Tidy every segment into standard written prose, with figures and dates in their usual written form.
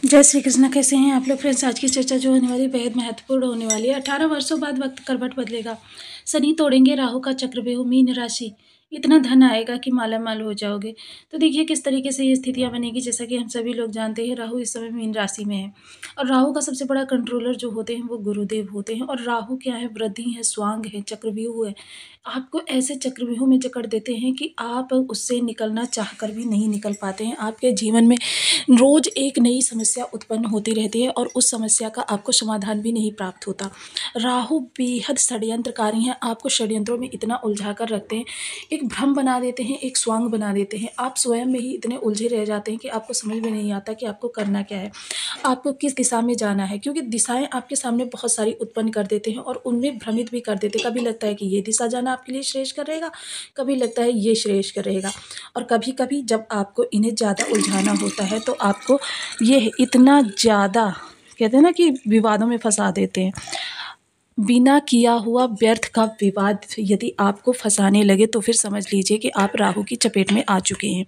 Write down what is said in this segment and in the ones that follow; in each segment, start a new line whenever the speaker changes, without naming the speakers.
जय श्री कृष्ण। कैसे हैं आप लोग फ्रेंड्स? आज की चर्चा जो होने वाली बेहद महत्वपूर्ण होने वाली है। 18 वर्षों बाद वक्त करवट बदलेगा। शनि तोड़ेंगे राहु का चक्रव्यूह। मीन राशि, इतना धन आएगा कि मालामाल हो जाओगे। तो देखिए किस तरीके से ये स्थितियां बनेगी। जैसा कि हम सभी लोग जानते हैं, राहु इस समय मीन राशि में है और राहु का सबसे बड़ा कंट्रोलर जो होते हैं वो गुरुदेव होते हैं। और राहु क्या है? वृद्धि है, स्वांग है, चक्रव्यूह है। आपको ऐसे चक्रव्यूह में जकड़ देते हैं कि आप उससे निकलना चाह कर भी नहीं निकल पाते हैं। आपके जीवन में रोज एक नई समस्या उत्पन्न होती रहती है और उस समस्या का आपको समाधान भी नहीं प्राप्त होता। राहु बेहद षड्यंत्रकारी हैं। आपको षड्यंत्रों में इतना उलझा कर रखते हैं, एक भ्रम बना देते हैं, एक स्वांग बना देते हैं। आप स्वयं में ही इतने उलझे रह जाते हैं कि आपको समझ में नहीं आता कि आपको करना क्या है, आपको किस दिशा में जाना है। क्योंकि दिशाएं आपके सामने बहुत सारी उत्पन्न कर देते हैं और उनमें भ्रमित भी कर देते हैं। कभी लगता है कि ये दिशा जाना आपके लिए श्रेष्ठ रहेगा, कभी लगता है ये श्रेष्ठ रहेगा। और कभी कभी जब आपको इन्हें ज़्यादा उलझाना होता है तो आपको ये इतना ज़्यादा, कहते हैं ना कि विवादों में फंसा देते हैं। बिना किया हुआ व्यर्थ का विवाद यदि आपको फंसाने लगे तो फिर समझ लीजिए कि आप राहु की चपेट में आ चुके हैं।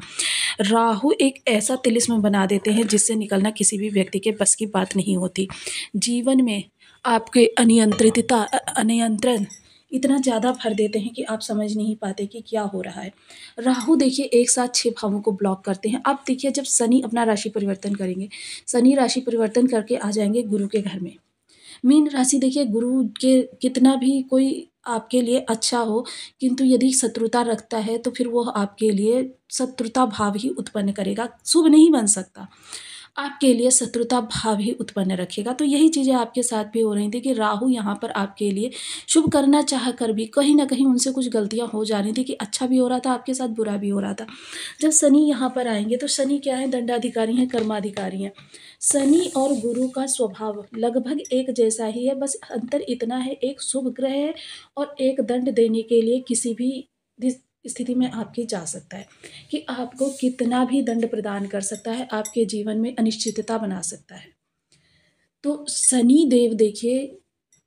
राहु एक ऐसा तिलिस्म बना देते हैं जिससे निकलना किसी भी व्यक्ति के बस की बात नहीं होती। जीवन में आपके अनियंत्रण इतना ज़्यादा भर देते हैं कि आप समझ नहीं पाते कि क्या हो रहा है। राहु देखिए एक साथ 6 भावों को ब्लॉक करते हैं। अब देखिए जब शनि अपना राशि परिवर्तन करेंगे, शनि राशि परिवर्तन करके आ जाएंगे गुरु के घर में। मीन राशि देखिए, गुरु के कितना भी कोई आपके लिए अच्छा हो, किंतु यदि शत्रुता रखता है तो फिर वो आपके लिए शत्रुता भाव ही उत्पन्न करेगा, शुभ नहीं बन सकता। आपके लिए शत्रुता भाव ही उत्पन्न रखेगा। तो यही चीज़ें आपके साथ भी हो रही थी कि राहु यहाँ पर आपके लिए शुभ करना चाह कर भी कहीं ना कहीं उनसे कुछ गलतियाँ हो जा रही थी कि अच्छा भी हो रहा था आपके साथ, बुरा भी हो रहा था। जब शनि यहाँ पर आएंगे तो शनि क्या है? दंडाधिकारी हैं, कर्माधिकारी हैं। शनि और गुरु का स्वभाव लगभग एक जैसा ही है, बस अंतर इतना है, एक शुभ ग्रह है और एक दंड देने के लिए किसी भी स्थिति में आपकी जा सकता है कि आपको कितना भी दंड प्रदान कर सकता है, आपके जीवन में अनिश्चितता बना सकता है। तो शनि देव देखिए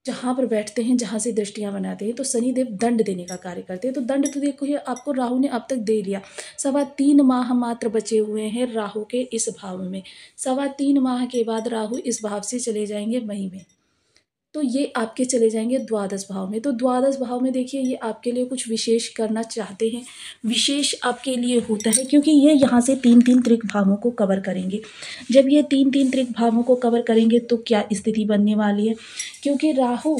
जहाँ पर बैठते हैं, जहाँ से दृष्टियाँ बनाते हैं, तो शनि देव दंड देने का कार्य करते हैं। तो दंड तो देखो ये आपको राहु ने अब तक दे लिया। 3.25 माह मात्र बचे हुए हैं राहु के इस भाव में। 3.25 माह के बाद राहु इस भाव से चले जाएंगे मई में। तो ये आपके चले जाएंगे द्वादश भाव में। तो द्वादश भाव में देखिए ये आपके लिए कुछ विशेष करना चाहते हैं, विशेष आपके लिए होता है क्योंकि ये यहाँ से 3-3 त्रिक भावों को कवर करेंगे। जब ये 3-3 त्रिक भावों को कवर करेंगे तो क्या स्थिति बनने वाली है? क्योंकि राहु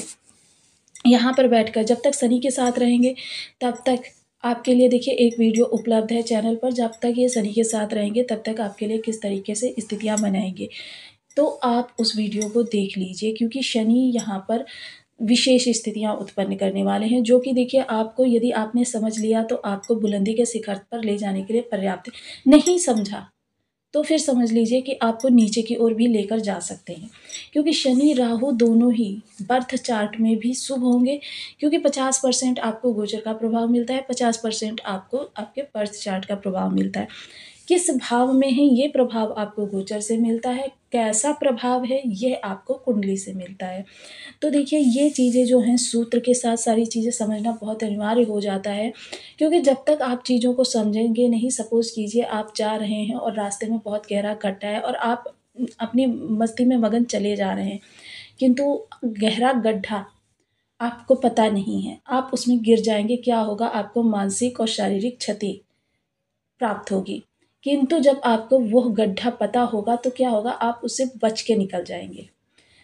यहाँ पर बैठकर जब तक शनि के साथ रहेंगे तब तक आपके लिए देखिए एक वीडियो उपलब्ध है चैनल पर। जब तक ये शनि के साथ रहेंगे तब तक आपके लिए किस तरीके से स्थितियाँ बनाएंगे, तो आप उस वीडियो को देख लीजिए। क्योंकि शनि यहाँ पर विशेष स्थितियाँ उत्पन्न करने वाले हैं जो कि देखिए आपको, यदि आपने समझ लिया तो आपको बुलंदी के शिखर पर ले जाने के लिए पर्याप्त। नहीं समझा तो फिर समझ लीजिए कि आपको नीचे की ओर भी लेकर जा सकते हैं। क्योंकि शनि राहु दोनों ही बर्थ चार्ट में भी शुभ होंगे। क्योंकि 50% आपको गोचर का प्रभाव मिलता है, 50% आपको आपके बर्थ चार्ट का प्रभाव मिलता है। किस भाव में है ये प्रभाव आपको गोचर से मिलता है, कैसा प्रभाव है ये आपको कुंडली से मिलता है। तो देखिए ये चीज़ें जो हैं सूत्र के साथ सारी चीज़ें समझना बहुत अनिवार्य हो जाता है। क्योंकि जब तक आप चीज़ों को समझेंगे नहीं, सपोज़ कीजिए आप जा रहे हैं और रास्ते में बहुत गहरा गड्ढा है और आप अपनी मस्ती में मगन चले जा रहे हैं, किंतु गहरा गड्ढा आपको पता नहीं है, आप उसमें गिर जाएँगे, क्या होगा? आपको मानसिक और शारीरिक क्षति प्राप्त होगी। किंतु जब आपको वह गड्ढा पता होगा तो क्या होगा? आप उससे बच के निकल जाएँगे।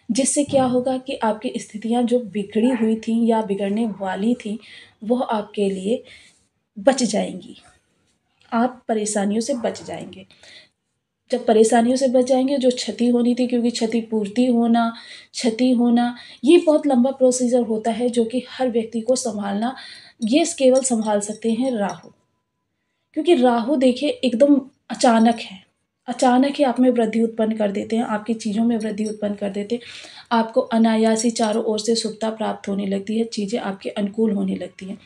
जिससे क्या होगा कि आपकी स्थितियाँ जो बिगड़ी हुई थीं या बिगड़ने वाली थीं, वह आपके लिए बच जाएँगी। आप परेशानियों से बच जाएँगे। जब परेशानियों से बच जाएँगे, जो क्षति होनी थी, क्योंकि क्षति होना ये बहुत लंबा प्रोसीजर होता है जो कि हर व्यक्ति को सँभालना, ये केवल सँभाल सकते हैं राहु। क्योंकि राहु देखिए एकदम अचानक है, अचानक ही आप में वृद्धि उत्पन्न कर देते हैं, आपकी चीज़ों में वृद्धि उत्पन्न कर देते हैं। आपको अनायास ही चारों ओर से शुभता प्राप्त होने लगती है, चीज़ें आपके अनुकूल होने लगती हैं।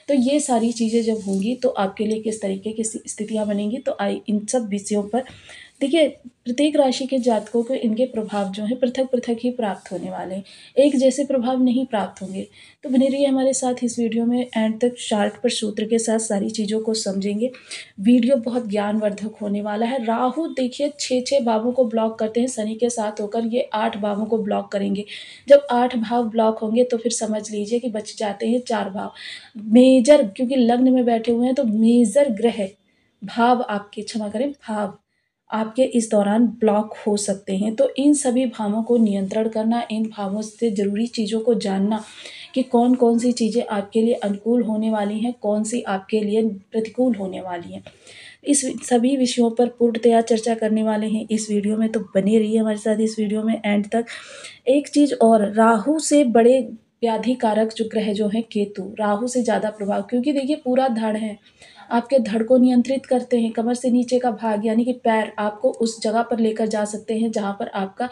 तो ये सारी चीज़ें जब होंगी तो आपके लिए किस तरीके की स्थितियाँ बनेंगी, तो इन सब विषयों पर देखिए, प्रत्येक राशि के जातकों को इनके प्रभाव जो हैं पृथक-पृथक ही प्राप्त होने वाले हैं। एक जैसे प्रभाव नहीं प्राप्त होंगे। तो बने रहिए हमारे साथ इस वीडियो में एंड तक, चार्ट पर सूत्र के साथ सारी चीज़ों को समझेंगे। वीडियो बहुत ज्ञानवर्धक होने वाला है। राहु देखिए 6-6 भावों को ब्लॉक करते हैं शनि के साथ होकर, ये 8 भावों को ब्लॉक करेंगे। जब 8 भाव ब्लॉक होंगे तो फिर समझ लीजिए कि बच जाते हैं 4 भाव। मेजर, क्योंकि लग्न में बैठे हुए हैं तो मेजर ग्रह भाव आपके, क्षमा करें, भाव आपके इस दौरान ब्लॉक हो सकते हैं। तो इन सभी भावों को नियंत्रण करना, इन भावों से ज़रूरी चीज़ों को जानना कि कौन-कौन सी चीज़ें आपके लिए अनुकूल होने वाली हैं, कौन-सी आपके लिए प्रतिकूल होने वाली हैं। इस सभी विषयों पर पूर्णतया चर्चा करने वाले हैं इस वीडियो में, तो बने रहिए हमारे साथ इस वीडियो में एंड तक। एक चीज़ और, राहु से बड़े व्याधि कारक जो ग्रह जो हैं केतु, राहु से ज़्यादा प्रभाव, क्योंकि देखिए पूरा धड़ है, आपके धड़ को नियंत्रित करते हैं। कमर से नीचे का भाग यानी कि पैर, आपको उस जगह पर लेकर जा सकते हैं जहाँ पर आपका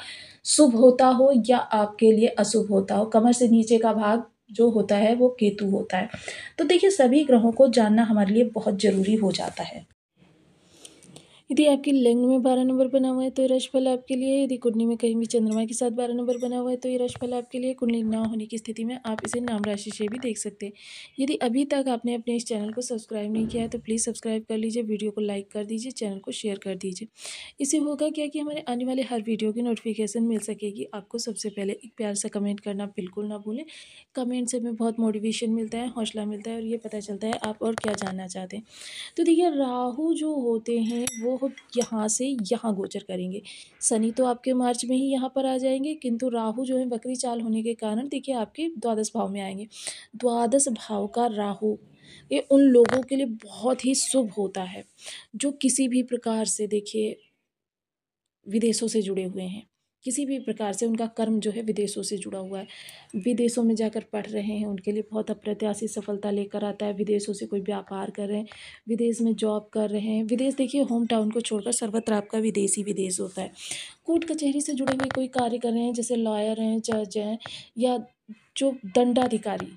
शुभ होता हो या आपके लिए अशुभ होता हो। कमर से नीचे का भाग जो होता है वो केतु होता है। तो देखिए सभी ग्रहों को जानना हमारे लिए बहुत ज़रूरी हो जाता है। यदि आपकी लग्न में 12 नंबर बना हुआ है तो ये राशिफल आपके लिए, यदि कुंडली में कहीं भी चंद्रमा के साथ 12 नंबर बना हुआ है तो ये राशिफल आपके लिए, कुंडली ना होने की स्थिति में आप इसे नाम राशि से भी देख सकते हैं। यदि अभी तक आपने अपने इस चैनल को सब्सक्राइब नहीं किया है तो प्लीज़ सब्सक्राइब कर लीजिए, वीडियो को लाइक कर दीजिए, चैनल को शेयर कर दीजिए। इससे होगा क्या कि हमारे आने वाले हर वीडियो की नोटिफिकेशन मिल सकेगी आपको सबसे पहले। एक प्यार सा कमेंट करना बिल्कुल ना भूलें। कमेंट से हमें बहुत मोटिवेशन मिलता है, हौसला मिलता है और ये पता चलता है आप और क्या जानना चाहते हैं। तो देखिए राहु जो होते हैं वो यहाँ से यहाँ गोचर करेंगे। शनि तो आपके मार्च में ही यहाँ पर आ जाएंगे, किंतु राहु जो है वक्री चाल होने के कारण देखिए आपके द्वादश भाव में आएंगे। द्वादश भाव का राहु ये उन लोगों के लिए बहुत ही शुभ होता है जो किसी भी प्रकार से देखिए विदेशों से जुड़े हुए हैं। किसी भी प्रकार से उनका कर्म जो है विदेशों से जुड़ा हुआ है। विदेशों में जाकर पढ़ रहे हैं, उनके लिए बहुत अप्रत्याशित सफलता लेकर आता है। विदेशों से कोई व्यापार कर रहे हैं, विदेश में जॉब कर रहे हैं। विदेश देखिए होम टाउन को छोड़कर सर्वत्र आपका विदेश ही विदेश होता है। कोर्ट कचहरी से जुड़े हुए कोई कार्य कर रहे हैं, जैसे लॉयर हैं, जज हैं या जो दंडाधिकारी,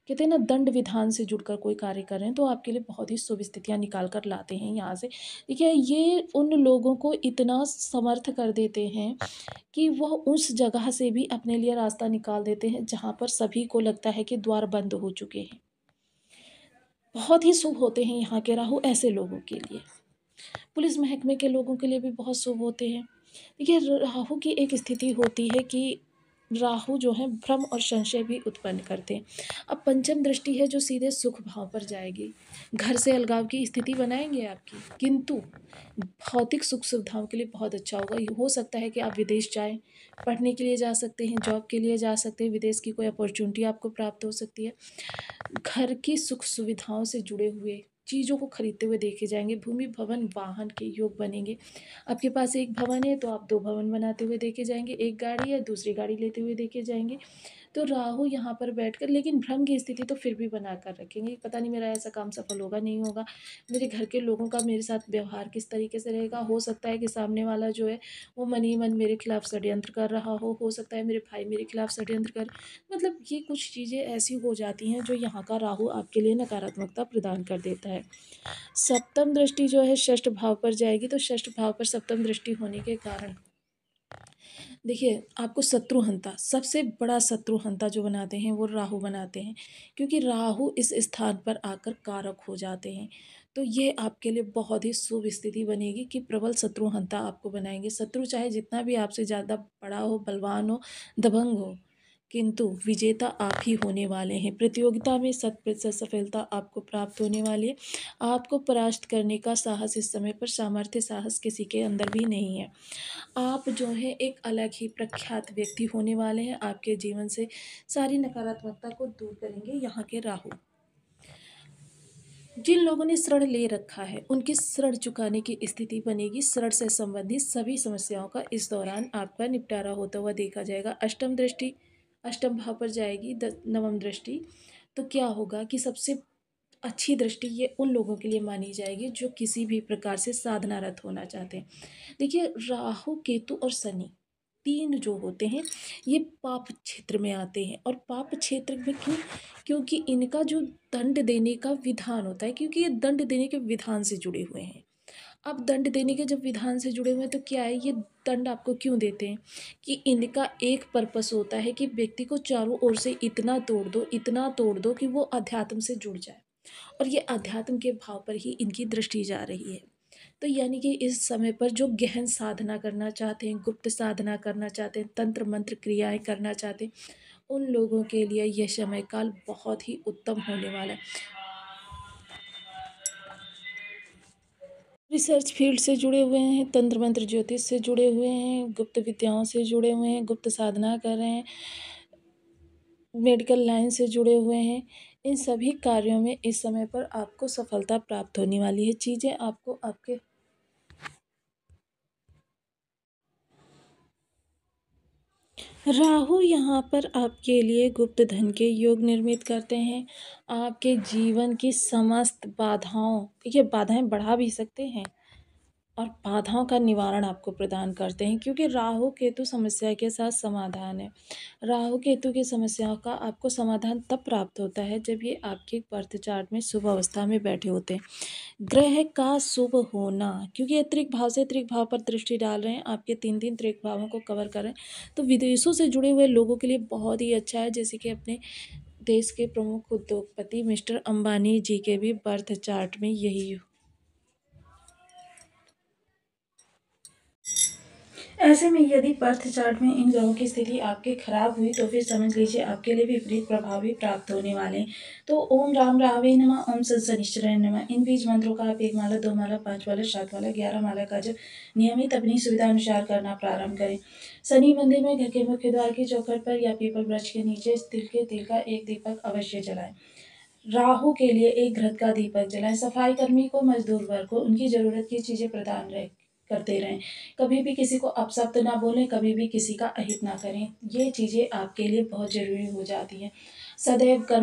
कहते हैं ना, दंड विधान से जुड़कर कोई कार्य कर रहे हैं, तो आपके लिए बहुत ही शुभ स्थितियाँ निकाल कर लाते हैं यहाँ से। देखिए ये उन लोगों को इतना समर्थ कर देते हैं कि वह उस जगह से भी अपने लिए रास्ता निकाल देते हैं जहाँ पर सभी को लगता है कि द्वार बंद हो चुके हैं। बहुत ही शुभ होते हैं यहाँ के राहु ऐसे लोगों के लिए। पुलिस महकमे के लोगों के लिए भी बहुत शुभ होते हैं। देखिए राहु की एक स्थिति होती है कि राहु जो है भ्रम और संशय भी उत्पन्न करते हैं। अब पंचम दृष्टि है जो सीधे सुख भाव पर जाएगी, घर से अलगाव की स्थिति बनाएंगे आपकी, किंतु भौतिक सुख सुविधाओं के लिए बहुत अच्छा होगा। ये हो सकता है कि आप विदेश जाएं, पढ़ने के लिए जा सकते हैं, जॉब के लिए जा सकते हैं, विदेश की कोई अपॉर्चुनिटी आपको प्राप्त हो सकती है। घर की सुख सुविधाओं से जुड़े हुए चीज़ों को खरीदते हुए देखे जाएंगे। भूमि भवन वाहन के योग बनेंगे। आपके पास एक भवन है तो आप 2 भवन बनाते हुए देखे जाएंगे, एक गाड़ी है दूसरी गाड़ी लेते हुए देखे जाएंगे। तो राहु यहाँ पर बैठकर लेकिन भ्रम की स्थिति तो फिर भी बना कर रखेंगे। पता नहीं मेरा ऐसा काम सफल होगा नहीं होगा, मेरे घर के लोगों का मेरे साथ व्यवहार किस तरीके से रहेगा। हो सकता है कि सामने वाला जो है वो मन ही मन मेरे खिलाफ षड्यंत्र कर रहा हो सकता है मेरे भाई मेरे खिलाफ षड्यंत्र कर, मतलब ये कुछ चीज़ें ऐसी हो जाती हैं जो यहाँ का राहु आपके लिए नकारात्मकता प्रदान कर देता है। सप्तम दृष्टि जो है षष्ठ भाव पर जाएगी, तो षष्ठ भाव पर सप्तम दृष्टि होने के कारण देखिए आपको शत्रुहंता, सबसे बड़ा शत्रुहंता जो बनाते हैं वो राहु बनाते हैं, क्योंकि राहु इस स्थान पर आकर कारक हो जाते हैं। तो ये आपके लिए बहुत ही शुभ स्थिति बनेगी कि प्रबल शत्रुहंता आपको बनाएंगे। शत्रु चाहे जितना भी आपसे ज़्यादा बड़ा हो, बलवान हो, दबंग हो, किंतु विजेता आप ही होने वाले हैं। प्रतियोगिता में 100% सफलता आपको प्राप्त होने वाली है। आपको परास्त करने का साहस इस समय पर, सामर्थ्य साहस किसी के अंदर भी नहीं है। आप जो है एक अलग ही प्रख्यात व्यक्ति होने वाले हैं। आपके जीवन से सारी नकारात्मकता को दूर करेंगे यहाँ के राहु। जिन लोगों ने ऋण ले रखा है उनकी ऋण चुकाने की स्थिति बनेगी। ऋण से संबंधित सभी समस्याओं का इस दौरान आपका निपटारा होता हुआ देखा जाएगा। अष्टम दृष्टि अष्टम भाव पर जाएगी, नवम दृष्टि। तो क्या होगा कि सबसे अच्छी दृष्टि ये उन लोगों के लिए मानी जाएगी जो किसी भी प्रकार से साधनारत होना चाहते हैं। देखिए राहु केतु और शनि तीन जो होते हैं ये पाप क्षेत्र में आते हैं। और पाप क्षेत्र में क्यों? क्योंकि इनका जो दंड देने का विधान होता है, क्योंकि ये दंड देने के विधान से जुड़े हुए हैं। अब दंड देने के जब विधान से जुड़े हुए हैं तो क्या है, ये दंड आपको क्यों देते हैं कि इनका एक पर्पस होता है कि व्यक्ति को चारों ओर से इतना तोड़ दो कि वो अध्यात्म से जुड़ जाए, और ये अध्यात्म के भाव पर ही इनकी दृष्टि जा रही है। तो यानी कि इस समय पर जो गहन साधना करना चाहते हैं, गुप्त साधना करना चाहते हैं, तंत्र मंत्र क्रियाएं करना चाहते हैं, उन लोगों के लिए यह समय काल बहुत ही उत्तम होने वाला है। रिसर्च फील्ड से जुड़े हुए हैं, तंत्र मंत्र ज्योतिष से जुड़े हुए हैं, गुप्त विद्याओं से जुड़े हुए हैं, गुप्त साधना कर रहे हैं, मेडिकल लाइन से जुड़े हुए हैं, इन सभी कार्यों में इस समय पर आपको सफलता प्राप्त होने वाली है। चीज़ें आपको आपके राहु यहाँ पर आपके लिए गुप्त धन के योग निर्मित करते हैं। आपके जीवन की समस्त बाधाओं, ये बाधाएं बढ़ा भी सकते हैं और बाधाओं का निवारण आपको प्रदान करते हैं, क्योंकि राहु केतु समस्या के साथ समाधान है। राहु केतु की समस्याओं का आपको समाधान तब प्राप्त होता है जब ये आपके बर्थ चार्ट में शुभ अवस्था में बैठे होते हैं। ग्रह का शुभ होना, क्योंकि ये त्रिक भाव से त्रिक भाव पर दृष्टि डाल रहे हैं, आपके तीन तीन त्रिक भावों को कवर कर रहे हैं, तो विदेशों से जुड़े हुए लोगों के लिए बहुत ही अच्छा है। जैसे कि अपने देश के प्रमुख उद्योगपति मिस्टर अंबानी जी के भी बर्थ चार्ट में यही। ऐसे में यदि बर्थ चार्ट में इन ग्रहों की स्थिति आपके खराब हुई तो फिर समझ लीजिए आपके लिए विपरीत प्रभाव भी प्राप्त होने वाले हैं। तो ओम राम राहवे नमः, ओम शनिश्चराय नमः, इन बीज मंत्रों का आप 1 माला, 2 माला, 5 माला, 7 माला, 11 माला का जब नियमित अपनी सुविधा अनुसार करना प्रारंभ करें। शनि मंदिर में घर के मुख्य द्वार की चौखट पर या पीपल वृक्ष के नीचे तिल के तेल का एक दीपक अवश्य जलाएं। राहु के लिए एक घृत का दीपक जलाएं। सफाई कर्मी को, मजदूर वर्ग को उनकी जरूरत की चीजें प्रदान रहे करते रहें। कभी भी किसी को अपशब्द ना बोलें, कभी भी किसी का अहित ना करें। ये चीजें आपके लिए बहुत जरूरी हो जाती हैं। सदैव कर्म